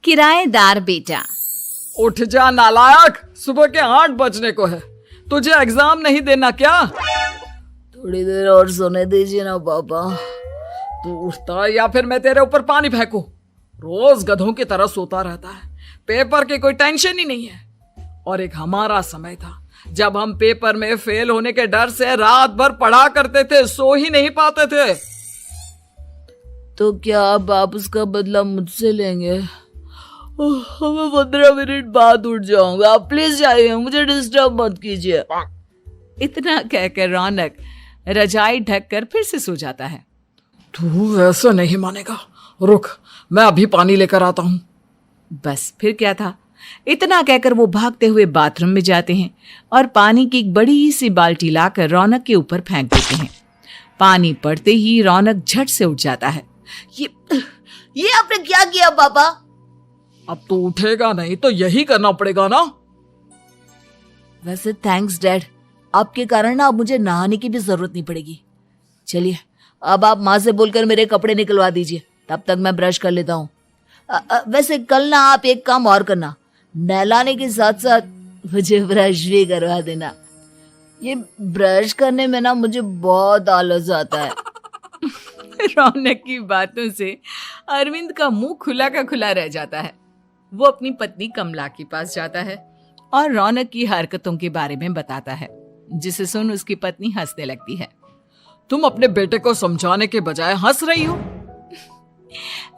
किराएदार बेटा। उठ जा नालायक, सुबह के 8 बजने को है। तुझे एग्जाम नहीं देना क्या? थोड़ी देर और सोने दीजिए ना पापा। तू उठता या फिर मैं तेरे ऊपर पानी फेंकूं? रोज गधों की तरह सोता रहता है, पेपर की कोई टेंशन ही नहीं है। और एक हमारा समय था जब हम पेपर में फेल होने के डर से रात भर पढ़ा करते थे, सो ही नहीं पाते थे। तो क्या अब आप उसका बदला मुझसे लेंगे? मैं 15 मिनट बाद उठ जाऊंगा, आप प्लीज जाइए, मुझे डिस्टर्ब मत कीजिए। इतना कहकर रौनक रजाई ढककर फिर से सो जाता है। तू ऐसा नहीं मानेगा, रुक मैं अभी पानी लेकर आता हूं। बस फिर क्या था, इतना कहकर वो भागते हुए बाथरूम में जाते हैं और पानी की एक बड़ी सी बाल्टी लाकर रौनक के ऊपर फेंक देते हैं। पानी पड़ते ही रौनक झट से उठ जाता है। ये आपने क्या किया पापा? अब तो उठेगा नहीं तो यही करना पड़ेगा ना। वैसे थैंक्स डैड, आपके कारण ना अब मुझे नहाने की भी जरूरत नहीं पड़ेगी। चलिए अब आप माँ से बोलकर मेरे कपड़े निकलवा दीजिए, तब तक मैं ब्रश कर लेता हूँ। वैसे कल ना आप एक काम और करना, नहलाने के साथ साथ मुझे ब्रश भी करवा देना। ये ब्रश करने में ना मुझे बहुत आलस आता है। रौनक की बातों से अरविंद का मुंह खुला का खुला रह जाता है। वो अपनी पत्नी कमला के पास जाता है और रौनक की हरकतों के बारे में बताता है, जिसे सुन उसकी पत्नी हंसने लगती है। तुम अपने बेटे को समझाने के बजाय हंस रही हो।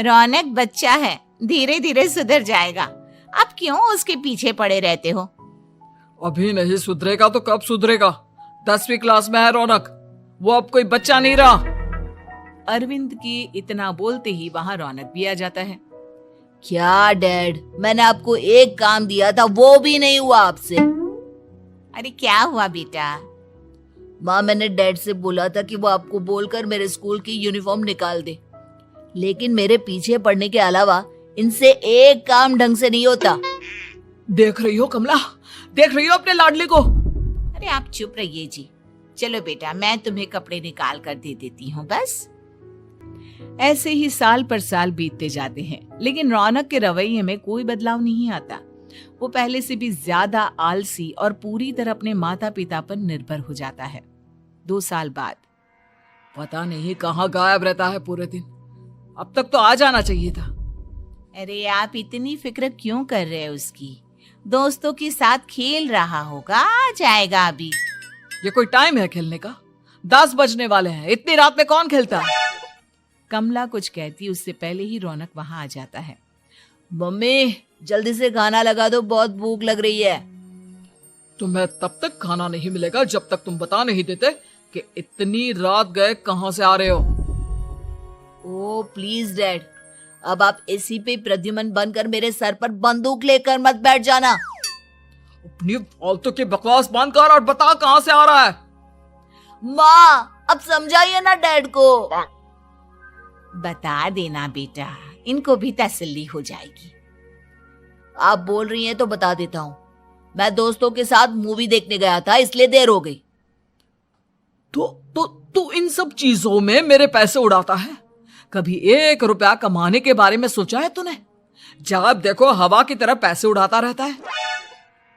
रौनक बच्चा है, धीरे धीरे सुधर जाएगा, आप क्यों उसके पीछे पड़े रहते हो? अभी नहीं सुधरेगा तो कब सुधरेगा? 10वीं क्लास में है रौनक, वो अब कोई बच्चा नहीं रहा। अरविंद की इतना बोलते ही वहां रौनक भी आ जाता है। क्या डैड, मैंने आपको एक काम दिया था, वो भी नहीं हुआ आपसे। अरे क्या हुआ बेटा? माँ, मैंने डैड से बोला था कि वो आपको बोलकर मेरे स्कूल की यूनिफॉर्म निकाल दे, लेकिन मेरे पीछे पड़ने के अलावा इनसे एक काम ढंग से नहीं होता। देख रही हो कमला, देख रही हो अपने लाडले को? अरे आप चुप रहिए जी। चलो बेटा, मैं तुम्हें कपड़े निकाल कर दे देती हूँ। बस ऐसे ही साल पर साल बीतते जाते हैं, लेकिन रौनक के रवैये में कोई बदलाव नहीं आता। वो पहले से भी ज्यादा आलसी और पूरी तरह अपने माता पिता पर निर्भर हो जाता है। 2 साल बाद पता नहीं कहाँ गायब रहता है पूरे दिन, अब तक तो आ जाना चाहिए था। अरे आप इतनी फिक्र क्यों कर रहे हैं उसकी? दोस्तों के साथ खेल रहा होगा, आ जाएगा अभी। ये कोई टाइम है खेलने का? 10 बजने वाले हैं, इतनी रात में कौन खेलता है? कमला कुछ कहती उससे पहले ही रौनक वहां आ जाता है। मम्मी जल्दी से खाना लगा दो, बहुत भूख लग रही है। तुम्हें तब तक खाना नहीं मिलेगा जब तक तुम बता नहीं देते कि इतनी रात गए कहां से आ रहे हो। ओ प्लीज डैड, अब आप एसी पे प्रद्युमन बनकर मेरे सर पर बंदूक लेकर मत बैठ जाना। अपनी फालतू की बकवास बंद कर और बता कहां से आ रहा है। माँ अब समझाइए ना डैड को। बता देना बेटा, इनको भी तसल्ली हो जाएगी। आप बोल रही हैं तो बता देता हूँ, मैं दोस्तों के साथ मूवी देखने गया था, इसलिए देर हो गई। तो इन सब चीजों में मेरे पैसे उड़ाता है। कभी 1 रुपया कमाने के बारे में सोचा है तूने? जब देखो हवा की तरह पैसे उड़ाता रहता है।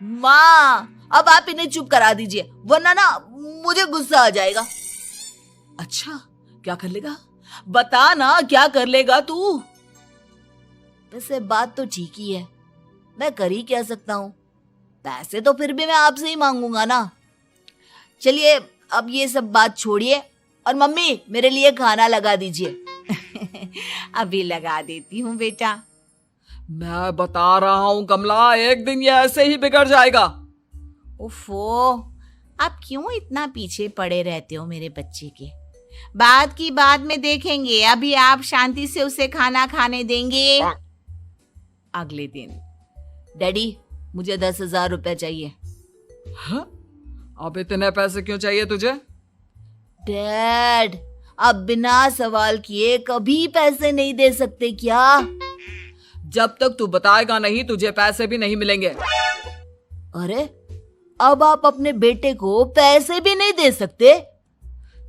माँ अब आप इन्हें चुप करा दीजिए, वरना ना मुझे गुस्सा आ जाएगा। अच्छा क्या कर लेगा? बता ना क्या कर लेगा तू? वैसे बात तो ठीक ही है, मैं कर ही क्या सकता हूँ। पैसे तो फिर भी मैं आपसे ही मांगूंगा ना। चलिए अब ये सब बात छोड़िए और मम्मी मेरे लिए खाना लगा दीजिए। अभी लगा देती हूँ बेटा। मैं बता रहा हूँ कमला, एक दिन ये ऐसे ही बिगड़ जाएगा। ओफो, आप क्यों इतना पीछे पड़े रहते हो मेरे बच्चे के? बाद की बात में देखेंगे, अभी आप शांति से उसे खाना खाने देंगे। अगले दिन डैडी मुझे 10,000 रुपए चाहिए। हाँ? अब इतने पैसे क्यों चाहिए तुझे? डैड अब बिना सवाल किए कभी पैसे नहीं दे सकते क्या? जब तक तू बताएगा नहीं तुझे पैसे भी नहीं मिलेंगे। अरे अब आप अपने बेटे को पैसे भी नहीं दे सकते?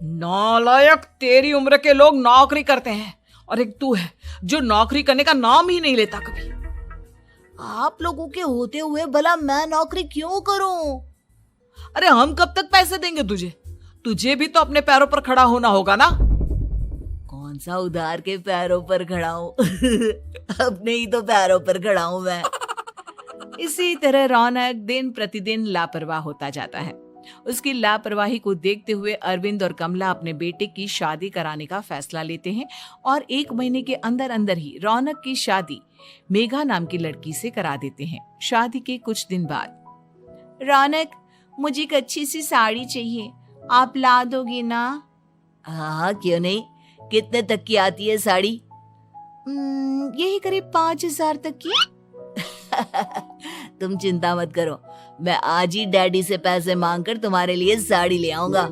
नालायक, तेरी उम्र के लोग नौकरी करते हैं और एक तू है जो नौकरी करने का नाम ही नहीं लेता कभी। आप लोगों के होते हुए भला मैं नौकरी क्यों करूं? अरे हम कब तक पैसे देंगे तुझे? तुझे भी तो अपने पैरों पर खड़ा होना होगा ना। कौन सा उधार के पैरों पर खड़ा हूं? अपने ही तो पैरों पर खड़ा हूं मैं। इसी तरह रौनक दिन प्रतिदिन लापरवाह होता जाता है। उसकी लापरवाही को देखते हुए अरविंद और कमला अपने बेटे की शादी कराने का फैसला लेते हैं और 1 महीने के अंदर अंदर ही रौनक की शादी मेघा नाम की लड़की से करा देते हैं। शादी के कुछ दिन बाद, रौनक, मुझे एक अच्छी सी साड़ी चाहिए, आप ला दोगे ना? हाँ, क्यों नहीं। कितने तक की आती है साड़ी? यही करीब 5,000 तक की। तुम चिंता मत करो, मैं आज ही डैडी से पैसे मांगकर तुम्हारे लिए साड़ी ले आऊंगा।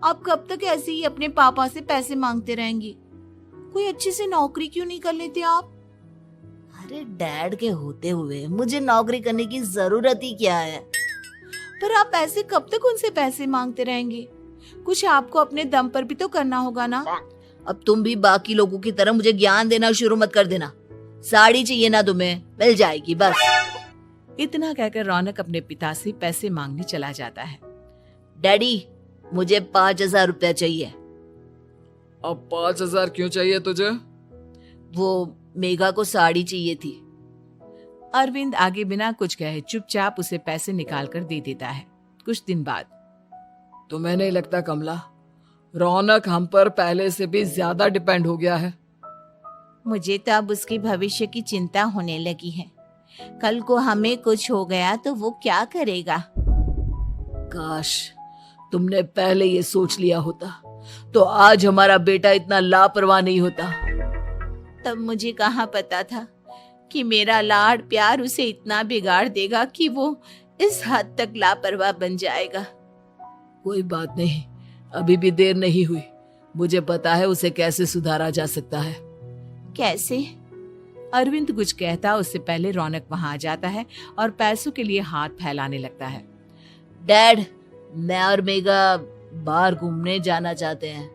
आप कब तक ऐसे ही अपने पापा से पैसे मांगते रहेंगे? कोई अच्छी सी नौकरी क्यों नहीं कर लेते आप? अरे डैड के होते हुए मुझे नौकरी करने की जरूरत ही क्या है? पर आप ऐसे कब तक उनसे पैसे मांगते रहेंगे? कुछ आपको अपने दम पर भी तो करना होगा ना। अब तुम भी बाकी लोगों की तरह मुझे ज्ञान देना शुरू मत कर देना। साड़ी चाहिए ना तुम्हें, मिल जाएगी बस। इतना कहकर रौनक अपने पिता से पैसे मांगने चला जाता है। डैडी, मुझे 5,000 रुपया चाहिए। अब 5,000 क्यों चाहिए तुझे? वो मेघा को साड़ी चाहिए थी। अरविंद आगे बिना कुछ कहे चुपचाप उसे पैसे निकाल कर दे देता है। कुछ दिन बाद, तुम्हें नहीं लगता कमला, रौनक हम पर पहले से भी ज्यादा डिपेंड हो गया है? मुझे तो अब उसके भविष्य की चिंता होने लगी है। कल को हमें कुछ हो गया तो वो क्या करेगा? काश तुमने पहले ये सोच लिया होता तो आज हमारा बेटा इतना लापरवाह नहीं होता। तब मुझे कहाँ पता था कि मेरा लाड प्यार उसे इतना बिगाड़ देगा कि वो इस हद तक लापरवाह बन जाएगा। कोई बात नहीं, अभी भी देर नहीं हुई। मुझे पता है उसे कैसे सुधारा जा सकता है। कैसे? अरविंद कुछ कहता उससे पहले रौनक वहां आ जाता है और पैसों के लिए हाथ फैलाने लगता है। डैड, मैं और मेघा बाहर घूमने जाना चाहते हैं।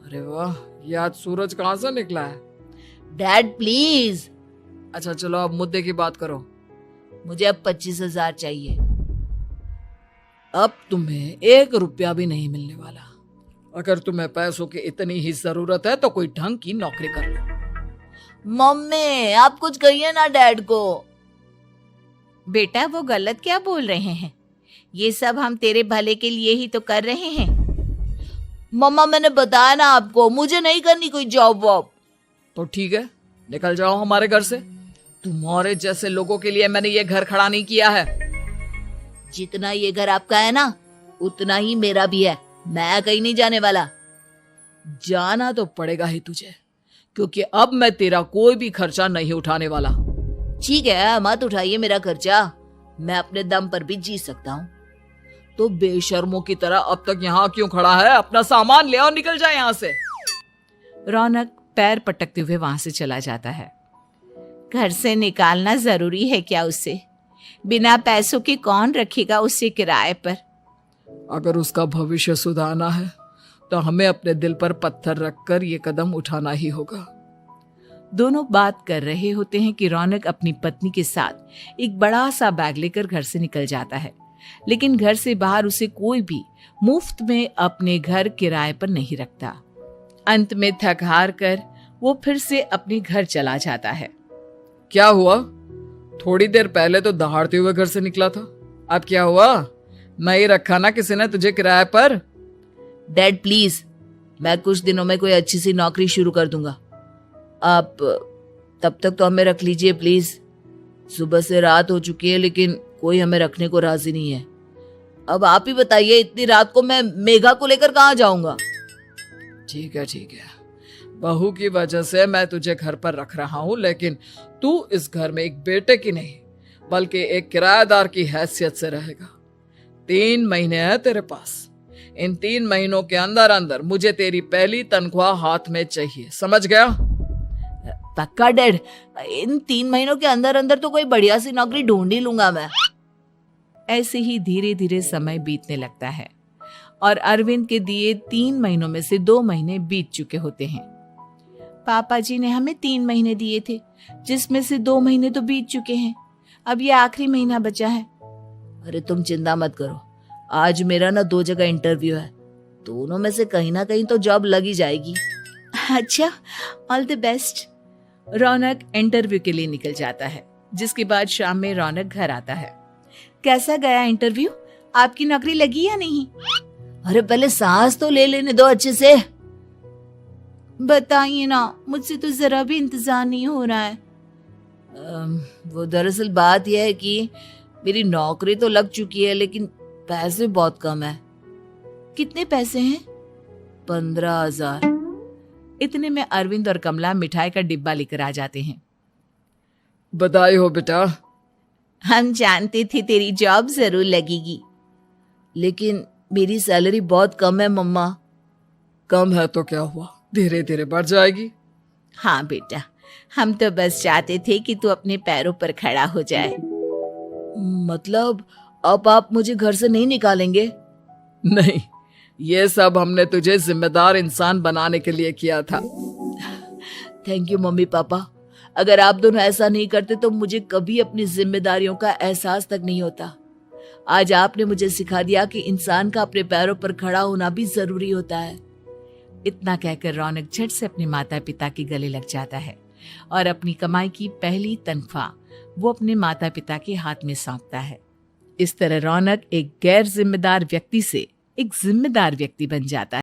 अरे वाह, ये आज सूरज कहाँ से निकला है? Dad please. अच्छा चलो अब मुद्दे की बात करो। मुझे अब 25,000 चाहिए। अब तुम्हें 1 रुपया भी नहीं मिलने वाला। अगर तुम्हें पैसों की इतनी ही जरूरत है तो कोई ढंग की नौकरी कर लो। मम्मी, आप कुछ कहिए ना डैड को। बेटा, वो गलत क्या बोल रहे हैं? ये सब हम तेरे भले के लिए ही तो कर रहे हैं। मम्मा, मैंने बताया ना आपको, मुझे नहीं करनी कोई जॉब वॉब। तो ठीक है, निकल जाओ हमारे घर से। तुम्हारे जैसे लोगों के लिए मैंने ये घर खड़ा नहीं किया है। जितना ये घर आपका है ना, उतना ही मेरा भी है। मैं कहीं नहीं जाने वाला। जाना तो पड़ेगा ही तुझे, क्योंकि अब मैं तेरा कोई भी खर्चा नहीं उठाने वाला। ठीक है, मत उठाइए मेरा खर्चा, मैं अपने दम पर भी जी सकता हूँ। तो बेशर्मों की तरह अब तक यहाँ क्यों खड़ा है? अपना सामान ले और निकल जाए यहाँ से। रौनक पैर पटकते हुए वहां से चला जाता है। घर से निकालना जरूरी है क्या उसे? बिना पैसों के कौन रखेगा उसे किराए पर? अगर उसका भविष्य सुधारना है तो हमें अपने दिल पर पत्थर रखकर ये कदम उठाना ही होगा। दोनों बात कर रहे होते हैं कि रौनक अपनी पत्नी के साथ एक बड़ा सा बैग लेकर घर से निकल जाता है, लेकिन घर से बाहर उसे कोई भी मुफ्त में अपने घर किराए पर नहीं रखता। अंत में थक हार कर वो फिर से अपने घर चला जाता है। क्या हुआ? थोड़ी देर पहले तो दहाड़ते हुए घर से निकला था, अब क्या हुआ? नहीं रखा ना किसी ने तुझे किराए पर? डैड प्लीज, मैं कुछ दिनों में कोई अच्छी सी नौकरी शुरू कर दूंगा। आप तब तक तो हमें रख लीजिए प्लीज। सुबह से रात हो चुकी है लेकिन कोई हमें रखने को राजी नहीं है। अब आप ही बताइए, इतनी रात को मैं मेघा को लेकर कहाँ जाऊंगा? ठीक है ठीक है, बहू की वजह से मैं तुझे घर पर रख रहा हूँ, लेकिन तू इस घर में एक बेटे की नहीं बल्कि एक किराएदार की हैसियत से रहेगा। 3 महीने हैं तेरे पास। इन 3 महीनों के अंदर अंदर मुझे तेरी पहली तनख्वाह हाथ में चाहिए, समझ गया? पक्का डैड, इन 3 महीनों के अंदर अंदर तो कोई बढ़िया सी नौकरी ढूंढ ही लूंगा मैं। ऐसे ही धीरे धीरे समय बीतने लगता है और अरविंद के दिए 3 महीनों में से 2 महीने बीत चुके होते हैं। पापा जी ने हमें 3 महीने दिए थे, जिसमें से 2 महीने तो बीत चुके हैं। अब ये आखिरी महीना बचा है। अरे तुम चिंता मत करो, आज मेरा ना 2 जगह इंटरव्यू है, दोनों में से कहीं ना कहीं तो जॉब लग ही जाएगी। अच्छा, all the best. Raunak interview के लिए निकल जाता है, जिसके बाद शाम में रौनक घर आता है। कैसा गया इंटरव्यू? आपकी नौकरी लगी या नहीं? अरे पहले सांस तो ले लेने दो अच्छे से। बताइए ना, मुझसे तो जरा भी इंतजार नहीं हो रहा है। वो दरअसल बात यह है कि मेरी नौकरी तो लग चुकी है, लेकिन पैसे बहुत कम है। कितने पैसे हैं? 15,000। इतने में अरविंद और कमला मिठाई का डिब्बा लेकर आ जाते हैं। बधाई हो बेटा। हम जानते थे तेरी जॉब जरूर लगेगी। लेकिन मेरी सैलरी बहुत कम है मम्मा। कम है तो क्या हुआ, धीरे धीरे बढ़ जाएगी। हाँ बेटा, हम तो बस चाहते थे कि तू अपने पैरों पर खड़ा हो जाए। मतलब अब आप मुझे घर से नहीं निकालेंगे? नहीं, ये सब हमने तुझे जिम्मेदार इंसान बनाने के लिए किया था। Thank you mummy papa. अगर आप दोनों ऐसा नहीं करते तो मुझे कभी अपनी जिम्मेदारियों का एहसास तक नहीं होता। आज आपने मुझे सिखा दिया कि इंसान का अपने पैरों पर खड़ा होना भी जरूरी होता है। इतना कहकर रौनक झट से अपने माता पिता के गले लग जाता है और अपनी कमाई की पहली तनख्वाह वो अपने माता पिता के हाथ में सौंपता है। इस तरह रौनक एक गैर जिम्मेदार व्यक्ति से एक जिम्मेदार व्यक्ति बन जाता है।